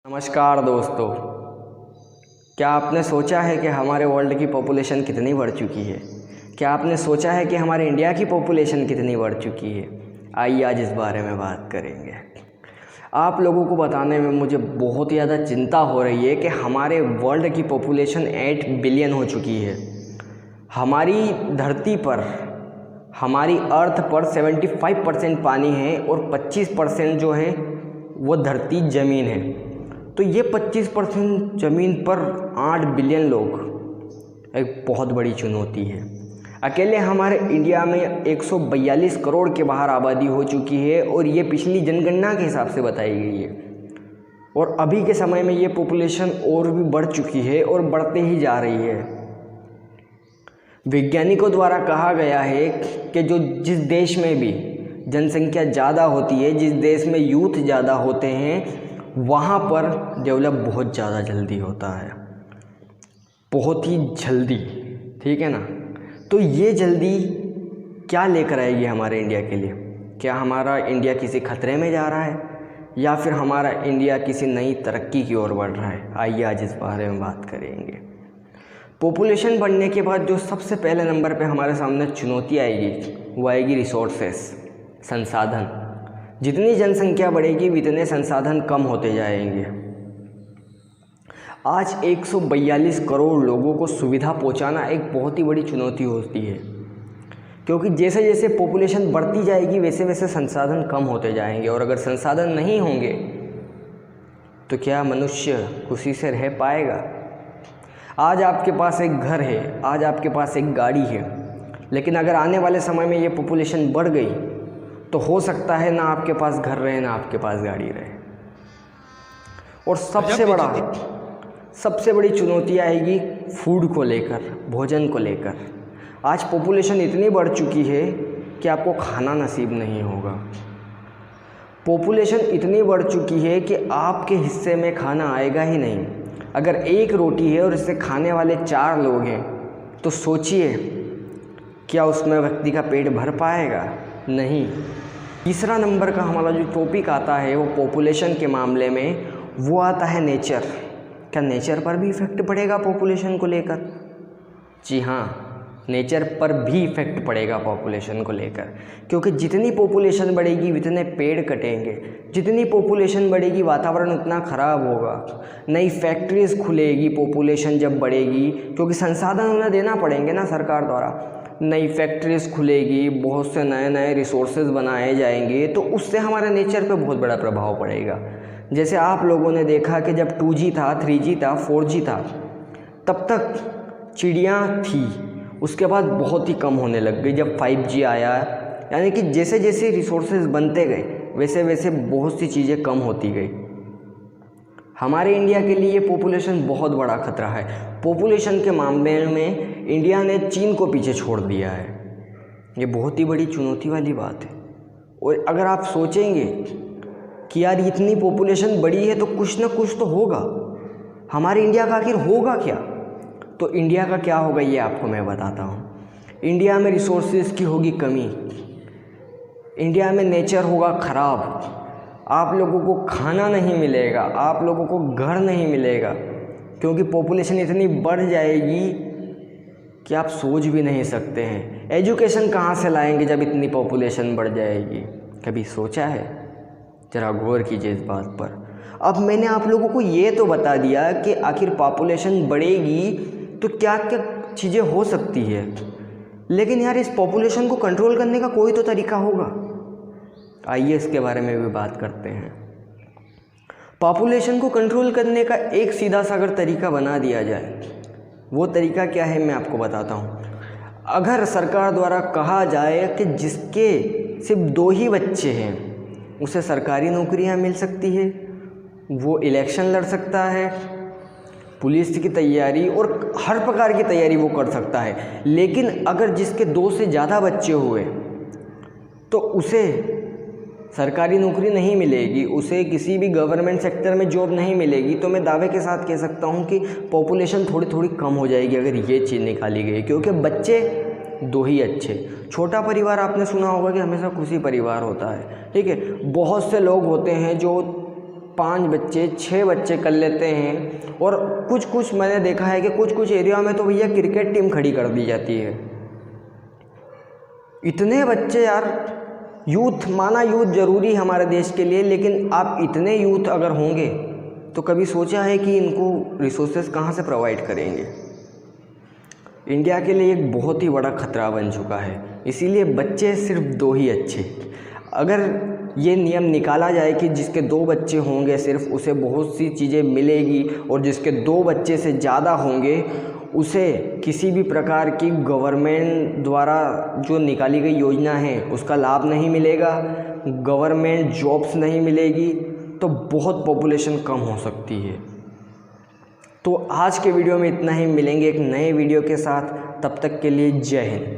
नमस्कार दोस्तों, क्या आपने सोचा है कि हमारे वर्ल्ड की पॉपुलेशन कितनी बढ़ चुकी है? क्या आपने सोचा है कि हमारे इंडिया की पॉपुलेशन कितनी बढ़ चुकी है? आइए आज इस बारे में बात करेंगे। आप लोगों को बताने में मुझे बहुत ज़्यादा चिंता हो रही है कि हमारे वर्ल्ड की पॉपुलेशन 8 बिलियन हो चुकी है। हमारी धरती पर, हमारी अर्थ पर 75% पानी है और 25% जो है वो धरती ज़मीन है। तो ये 25% ज़मीन पर 8 बिलियन लोग एक बहुत बड़ी चुनौती है। अकेले हमारे इंडिया में 142 करोड़ के बाहर आबादी हो चुकी है और ये पिछली जनगणना के हिसाब से बताई गई है। और अभी के समय में ये पॉपुलेशन और भी बढ़ चुकी है और बढ़ते ही जा रही है। वैज्ञानिकों द्वारा कहा गया है कि जिस देश में भी जनसंख्या ज़्यादा होती है, जिस देश में यूथ ज़्यादा होते हैं, वहाँ पर डेवलप बहुत ज़्यादा जल्दी होता है, बहुत ही जल्दी। ठीक है ना? तो ये जल्दी क्या लेकर आएगी हमारे इंडिया के लिए? क्या हमारा इंडिया किसी खतरे में जा रहा है या फिर हमारा इंडिया किसी नई तरक्की की ओर बढ़ रहा है? आइए आज इस बारे में बात करेंगे। पॉपुलेशन बढ़ने के बाद जो सबसे पहले नंबर पे हमारे सामने चुनौती आएगी वो आएगी रिसोर्सेस, संसाधन। जितनी जनसंख्या बढ़ेगी उतने संसाधन कम होते जाएंगे। आज 142 करोड़ लोगों को सुविधा पहुंचाना एक बहुत ही बड़ी चुनौती होती है, क्योंकि जैसे जैसे पॉपुलेशन बढ़ती जाएगी वैसे वैसे संसाधन कम होते जाएंगे। और अगर संसाधन नहीं होंगे तो क्या मनुष्य खुशी से रह पाएगा? आज आपके पास एक घर है, आज आपके पास एक गाड़ी है, लेकिन अगर आने वाले समय में ये पॉपुलेशन बढ़ गई तो हो सकता है ना आपके पास घर रहे ना आपके पास गाड़ी रहे। और सबसे बड़ी चुनौती आएगी फूड को लेकर, भोजन को लेकर। आज पॉपुलेशन इतनी बढ़ चुकी है कि आपको खाना नसीब नहीं होगा। पॉपुलेशन इतनी बढ़ चुकी है कि आपके हिस्से में खाना आएगा ही नहीं। अगर एक रोटी है और इसे खाने वाले 4 लोग हैं तो सोचिए क्या उसमें व्यक्ति का पेट भर पाएगा? नहीं। तीसरा नंबर का हमारा जो टॉपिक आता है वो पॉपुलेशन के मामले में वो आता है नेचर। क्या नेचर पर भी इफ़ेक्ट पड़ेगा पॉपुलेशन को लेकर? जी हाँ, नेचर पर भी इफ़ेक्ट पड़ेगा पॉपुलेशन को लेकर, क्योंकि जितनी पॉपुलेशन बढ़ेगी उतने पेड़ कटेंगे, जितनी पॉपुलेशन बढ़ेगी वातावरण उतना ख़राब होगा। नई फैक्ट्रीज़ खुलेगी पॉपुलेशन जब बढ़ेगी, क्योंकि संसाधन उन्हें देना पड़ेंगे ना सरकार द्वारा। नई फैक्ट्रीज़ खुलेगी, बहुत से नए नए रिसोर्सेज बनाए जाएंगे, तो उससे हमारे नेचर पे बहुत बड़ा प्रभाव पड़ेगा। जैसे आप लोगों ने देखा कि जब 2G था, 3G था, 4G था, तब तक चिड़ियाँ थी, उसके बाद बहुत ही कम होने लग गई जब 5G आया। यानी कि जैसे जैसे रिसोर्सेज बनते गए वैसे वैसे बहुत सी चीज़ें कम होती गई। हमारे इंडिया के लिए ये पॉपुलेशन बहुत बड़ा खतरा है। पॉपुलेशन के मामले में इंडिया ने चीन को पीछे छोड़ दिया है। ये बहुत ही बड़ी चुनौती वाली बात है। और अगर आप सोचेंगे कि यार इतनी पॉपुलेशन बढ़ी है तो कुछ ना कुछ तो होगा, हमारे इंडिया का आखिर होगा क्या? तो इंडिया का क्या होगा ये आपको मैं बताता हूँ। इंडिया में रिसोर्सेज की होगी कमी, इंडिया में नेचर होगा ख़राब, आप लोगों को खाना नहीं मिलेगा, आप लोगों को घर नहीं मिलेगा, क्योंकि पॉपुलेशन इतनी बढ़ जाएगी कि आप सोच भी नहीं सकते हैं। एजुकेशन कहाँ से लाएंगे जब इतनी पॉपुलेशन बढ़ जाएगी? कभी सोचा है? ज़रा गौर कीजिए इस बात पर। अब मैंने आप लोगों को ये तो बता दिया कि आखिर पॉपुलेशन बढ़ेगी तो क्या क्या चीज़ें हो सकती है, लेकिन यार इस पॉपुलेशन को कंट्रोल करने का कोई तो तरीका होगा। आइए इसके बारे में भी बात करते हैं। पॉपुलेशन को कंट्रोल करने का एक सीधा सा अगर तरीका बना दिया जाए, वो तरीका क्या है मैं आपको बताता हूँ। अगर सरकार द्वारा कहा जाए कि जिसके सिर्फ 2 ही बच्चे हैं उसे सरकारी नौकरियाँ मिल सकती है, वो इलेक्शन लड़ सकता है, पुलिस की तैयारी और हर प्रकार की तैयारी वो कर सकता है। लेकिन अगर जिसके 2 से ज़्यादा बच्चे हुए तो उसे सरकारी नौकरी नहीं मिलेगी, उसे किसी भी गवर्नमेंट सेक्टर में जॉब नहीं मिलेगी। तो मैं दावे के साथ कह सकता हूँ कि पॉपुलेशन थोड़ी थोड़ी कम हो जाएगी अगर ये चीज़ निकाली गई, क्योंकि बच्चे 2 ही अच्छे। छोटा परिवार आपने सुना होगा कि हमेशा खुशी परिवार होता है, ठीक है। बहुत से लोग होते हैं जो 5 बच्चे 6 बच्चे कर लेते हैं। और कुछ मैंने देखा है कि कुछ एरिया में तो भैया क्रिकेट टीम खड़ी कर दी जाती है। इतने बच्चे यार, यूथ माना यूथ ज़रूरी हमारे देश के लिए, लेकिन आप इतने यूथ अगर होंगे तो कभी सोचा है कि इनको रिसोर्सेज कहाँ से प्रोवाइड करेंगे। इंडिया के लिए एक बहुत ही बड़ा खतरा बन चुका है, इसीलिए बच्चे सिर्फ 2 ही अच्छे। अगर ये नियम निकाला जाए कि जिसके 2 बच्चे होंगे सिर्फ उसे बहुत सी चीज़ें मिलेगी, और जिसके 2 बच्चे से ज़्यादा होंगे उसे किसी भी प्रकार की गवर्नमेंट द्वारा जो निकाली गई योजना है उसका लाभ नहीं मिलेगा, गवर्नमेंट जॉब्स नहीं मिलेगी, तो बहुत पॉपुलेशन कम हो सकती है। तो आज के वीडियो में इतना ही, मिलेंगे एक नए वीडियो के साथ, तब तक के लिए जय हिंद।